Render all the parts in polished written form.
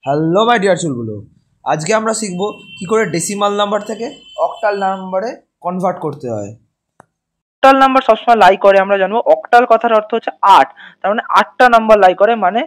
Hello my dear চুলগুলো, আজকে আমরা শিখব কি করে ডেসিমাল নাম্বার থেকে অক্টাল নাম্বারে কনভার্ট করতে হয়। অক্টাল নাম্বার সবসময় লাই করে, আমরা জানবো অক্টাল কথার অর্থ হচ্ছে 8, তার মানে 8টা নাম্বার লাই করে, মানে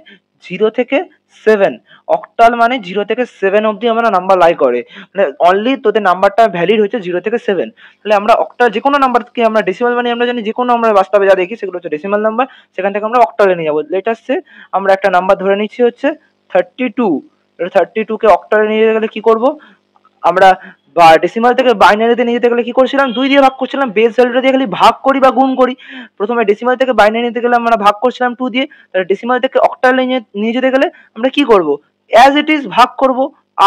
0 থেকে 7। অক্টাল মানে 0 থেকে 7 অবধি আমরা নাম্বার লাই করে, মানে অনলি তোদের নাম্বারটা ভ্যালিড হচ্ছে 0 থেকে 7। তাহলে আমরা অক্টাল যে কোনো নাম্বারকে আমরা ডেসিমাল মানে আমরা জানি যে কোনো আমরা বাস্তবে যা দেখি সেগুলো হচ্ছে ডেসিমাল নাম্বার, সেখান থেকে আমরা অক্টালে নিয়ে যাবো। লেটার সে আমরা একটা নাম্বার ধরে নিচ্ছি হচ্ছে 32। 32কে অক্টালে নিয়ে যেতে গেলে কি করব আমরা, বা ডেসিমাল থেকে বাইনারিতে নিয়ে যেতে গেলে কি করছিলাম, 2 দিয়ে ভাগ করছিলাম, বেস ভ্যালুটা দিয়ে খালি ভাগ করি বা গুণ করি। প্রথমে ডেসিমাল থেকে বাইনারি নিতে গেলে আমরা ভাগ করছিলাম 2 দিয়ে, তাহলে ডেসিমাল থেকে অক্টালে নিয়ে যেতে গেলে আমরা কি করব, অ্যাজ ইট ইজ ভাগ করব।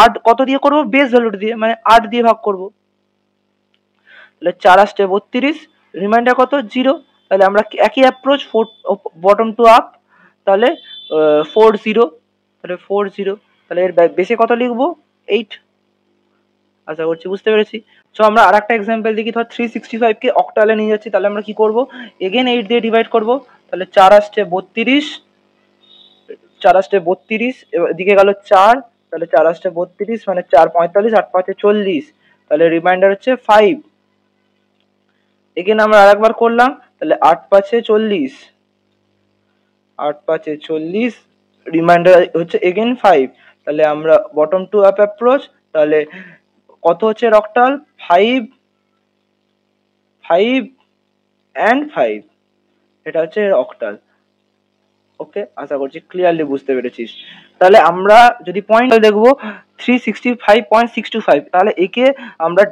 8 কত দিয়ে করব, বেস ভ্যালুটা দিয়ে, মানে 8 দিয়ে ভাগ করব। তাহলে 4 আসছে 32, রিমাইন্ডার কত 0। তাহলে আমরা একই অ্যাপ্রোচ বটম টু আপ, তাহলে 40, তাহলে 40, তাহলে এর বেসে কত লিখবো 8। আশা করছি বুঝতে পেরেছি। সো আমরা আর একটা এক্সাম্পল দেখি, ধর 365কে অক্টালে নিয়ে যাচ্ছি, তাহলে আমরা কি করব, এগেন 8 দিয়ে ডিভাইড করব। তাহলে 4 আসছে 32, 4 আসছে 32, এদিকে গেল 4, তাহলে 4 আসছে 32, মানে 4 45, 8 5 40, তাহলে রিমাইন্ডার হচ্ছে 5। এগেন আমরা আরেকবার করলাম, তাহলে 8 5 40, 8 5 40, রিমাইন্ডার হচ্ছে এগেন 5। তাহলে আমরা বটম টু আপ অ্যাপ্রোচ, তাহলে কত হচ্ছে অক্টাল, 5 5 and 5, এটা হচ্ছে অক্টাল। ওকে, আশা করছি ক্লিয়ারলি বুঝতে পেরেছিস। তাহলে আমরা যদি পয়েন্ট দেখবো 365.625, তাহলে একে আমরা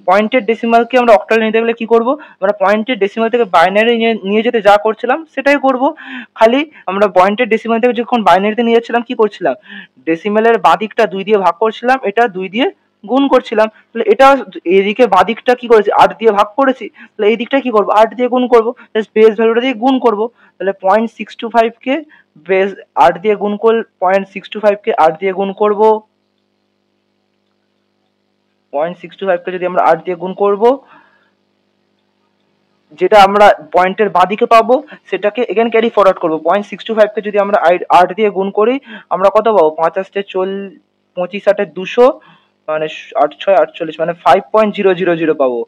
পয়েন্টের ডেসিমালকে আমরা অক্টালে নিতে গেলে কি করব, আমরা পয়েন্টের ডেসিমাল থেকে বাইনারি নিয়ে যেতে যা করছিলাম সেটাই করব, খালি আমরা পয়েন্টের ডেসিমাল থেকে যখন বাইনারিতে নিয়ে যাচ্ছিলাম কি করছিলাম, ডেসিমালের বাদিকটা 2 দিয়ে ভাগ করছিলাম, এটা 2 দিয়ে গুণ করছিলাম। তাহলে এটা এদিকে বাদিকটা কি করেছি, 8 দিয়ে ভাগ করেছি, তাহলে এই দিকটা কি করব, 8 দিয়ে গুণ করব, জাস্ট বেস ভ্যালুটা দিয়ে গুণ করব। তাহলে 0.625 কে বেস 8 দিয়ে গুণ করলে 0.625 কে 8 দিয়ে গুণ করব, 0.625 কে যদি আমরা 8 দিয়ে গুণ করব, যেটা আমরা পয়েন্টের বাঁদিকে পাবো সেটাকে এগেন ক্যারি ফরওয়ার্ড করবো। 0.625 কে যদি আমরা 8 দিয়ে গুণ করি আমরা কত পাবো, 5 আসছে 25 8 200, মানে 8 6 48, মানে 5.000 পাবো।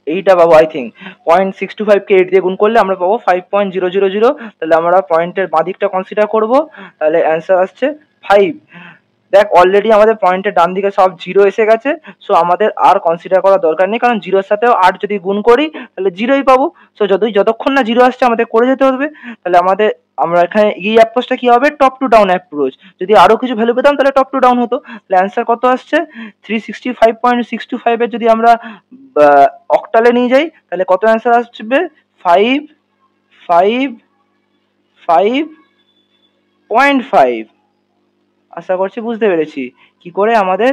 এইটা পাবো আই থিঙ্ক। 0.625 কে 8 দিয়ে গুণ করলে আমরা পাবো 5.000। তাহলে আমরা পয়েন্টের বাঁদিকটা কনসিডার করব, তাহলে অ্যান্সার আসছে 5। দেখ অলরেডি আমাদের পয়েন্টের ডান দিকে সব 0 এসে গেছে, সো আমাদের আর কনসিডার করার দরকার নেই, কারণ 0-র সাথেও 8 যদি গুণ করি তাহলে 0ই পাবো। সো যতক্ষণ না 0 আসছে আমাদের করে যেতে হবে। তাহলে আমরা এখানে এই অ্যাপ্রোচটা কি হবে, টপ টু ডাউন অ্যাপ্রোচ। যদি আরো কিছু ভ্যালু পেতাম তাহলে টপ টু ডাউন হতো। তাহলে অ্যান্সার কত আসছে, 365.625 এর যদি আমরা অক্টালে নিয়ে যাই তাহলে কত অ্যান্সার আসবে, 5 5 5.5। আশা করছি বুঝতে পেরেছি কি করে আমাদের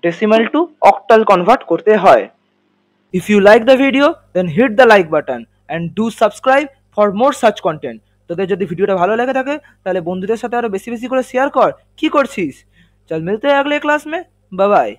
ডেসিমাল টু অক্টাল কনভার্ট করতে হয়। If you like the video, then hit the like button and do subscribe for more such content. তোদের যদি ভিডিওটা ভালো লেগে থাকে তাহলে বন্ধুদের সাথে আরো বেশি বেশি করে শেয়ার কর। কি করছিস? চল মিলতে हैं अगले क्लास में। Bye bye.